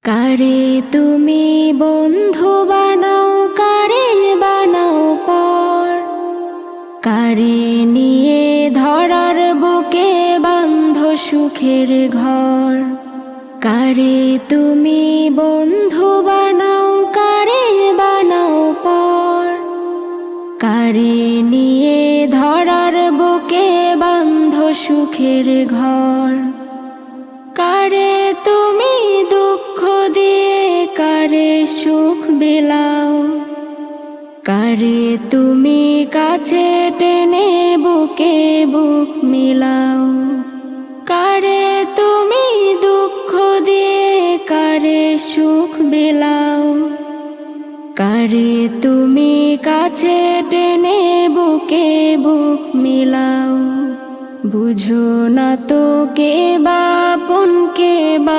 কারে তুমি বন্ধু বানাও, কারে বানাও পর, কারে নিয়ে ধরার বুকে বাঁধ সুখের ঘর। কারে তুমি বন্ধু বানাও, কারে বানাও পর, কারে নিয়ে ধরার বুকে বাঁধ সুখের ঘর। কারে তুমি দুঃখ দিয়ে কারে সুখ বিলাও, কারে তুমি কাছে টেনে বুকে বুক মিলাও। কারে তুমি দুঃখ দিয়ে কারে সুখ বিলাও, কারে তুমি কাছে টেনে বুকে বুক মিলাও। বুঝো না তো কে বা আপন, কে বা